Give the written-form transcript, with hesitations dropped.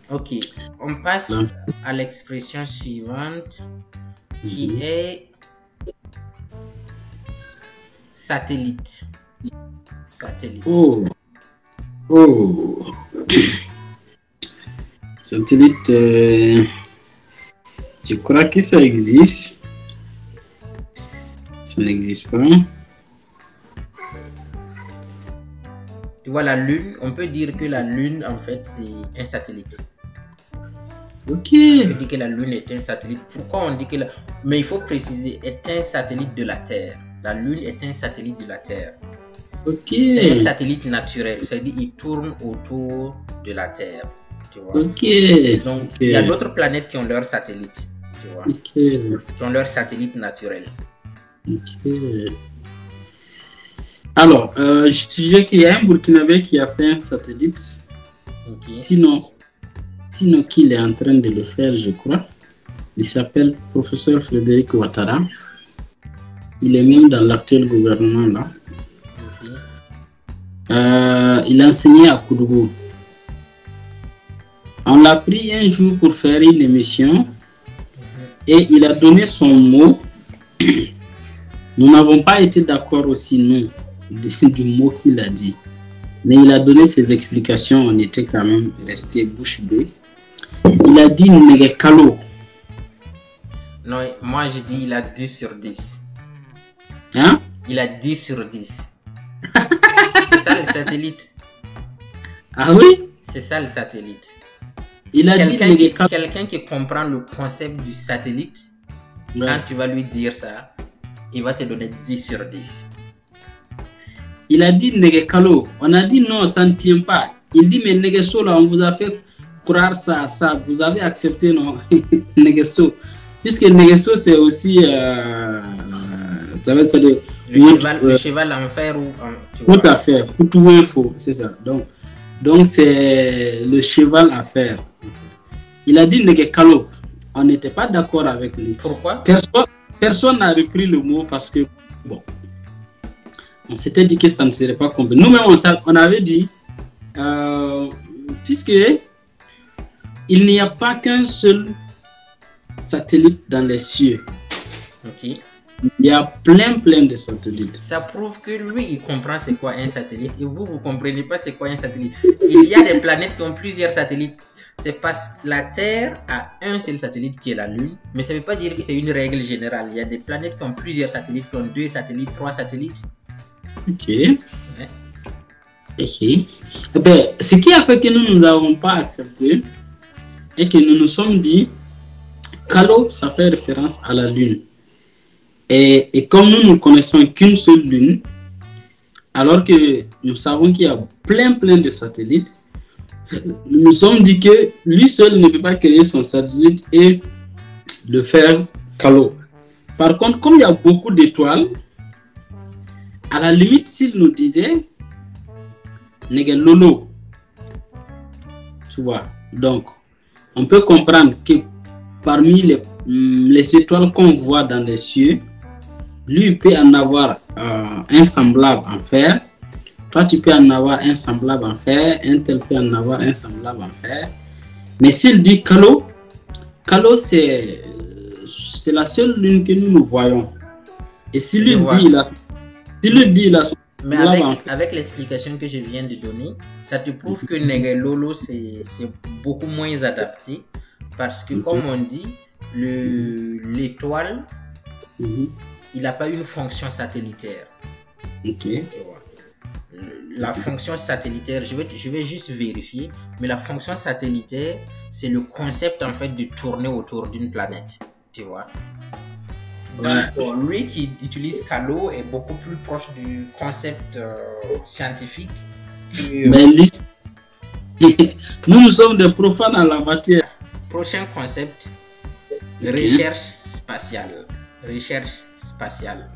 Ok, on passe à l'expression suivante qui est satellite. Satellite. Oh. Satellite, je crois que ça existe. Ça n'existe pas. Tu vois, la Lune, on peut dire que la Lune, en fait, c'est un satellite. Ok. On peut dire que la Lune est un satellite. Pourquoi on dit que la... Mais il faut préciser, est un satellite de la Terre. La Lune est un satellite de la Terre. Ok. C'est un satellite naturel. C'est-à-dire qu'il tourne autour de la Terre. Tu vois? Ok. Donc, il y a d'autres planètes qui ont leur satellite. Tu vois? Ok. Qui ont leur satellite naturel. Ok. Alors, je disais qu'il y a un Burkinabé qui a fait un satellite. Ok. Sinon qu'il est en train de le faire, je crois. Il s'appelle professeur Frédéric Ouattara. Il est même dans l'actuel gouvernement là. Ok. Il enseignait à Koudougou. On l'a pris un jour pour faire une émission et il a donné son mot. Nous n'avons pas été d'accord aussi, non, du mot qu'il a dit. Mais il a donné ses explications, on était quand même resté bouche bée. Il a dit Negekalo. Non, moi je dis il a 10 sur 10. Hein? Il a 10 sur 10. C'est ça le satellite. Ah oui? C'est ça le satellite. Il a dit Negekalo. Quelqu'un qui comprend le concept du satellite, Ouais. quand tu vas lui dire ça, il va te donner 10 sur 10. Il a dit Negekalo. On a dit non, ça ne tient pas. Il dit mais Negeso là, on vous a fait croire ça. Vous avez accepté non? Negeso. Puisque Negeso c'est aussi vous savez, c'est le cheval en fer ou tout à fait, tout info, c'est ça. Donc c'est le cheval à faire. Il a dit Negekalo. On n'était pas d'accord avec lui. Pourquoi? Personne n'a repris le mot parce que bon, on s'était dit que ça ne serait pas compris. Nous-mêmes, on avait dit, puisque il n'y a pas qu'un seul satellite dans les cieux. Ok. Il y a plein de satellites. Ça prouve que lui, il comprend c'est quoi un satellite et vous comprenez pas c'est quoi un satellite. Il y a des planètes qui ont plusieurs satellites. C'est parce que la Terre a un seul satellite qui est la Lune, mais ça ne veut pas dire que c'est une règle générale. Il y a des planètes qui ont plusieurs satellites, qui ont 2 satellites, 3 satellites. Ok. Ouais. Ok. Eh bien, ce qui a fait que nous n'avons pas accepté est que nous nous sommes dit, Kalo, ça fait référence à la Lune. Et comme nous ne connaissons qu'une seule Lune, alors que nous savons qu'il y a plein de satellites, nous nous sommes dit que lui seul ne peut pas créer son satellite et le faire Kalo. Par contre, comme il y a beaucoup d'étoiles, à la limite, s'il nous disait Negelolo, tu vois, donc on peut comprendre que parmi les étoiles qu'on voit dans les cieux, lui peut en avoir un semblable en fer. Toi, tu peux en avoir un semblable en fer. Un tel peut en avoir un semblable en fer. Mais s'il dit Kalo, c'est la seule lune que nous voyons. Et s'il lui dit, il a son mais avec l'explication que je viens de donner, ça te prouve que Negelolo, c'est beaucoup moins adapté. Parce que, comme on dit, l'étoile, il n'a pas une fonction satellitaire. Ok. La fonction satellitaire, je vais juste vérifier, mais la fonction satellitaire, c'est le concept en fait de tourner autour d'une planète, tu vois. Donc, lui qui utilise Kalo est beaucoup plus proche du concept scientifique. Mais lui, nous sommes des profanes en la matière. Prochain concept, recherche spatiale. Recherche spatiale.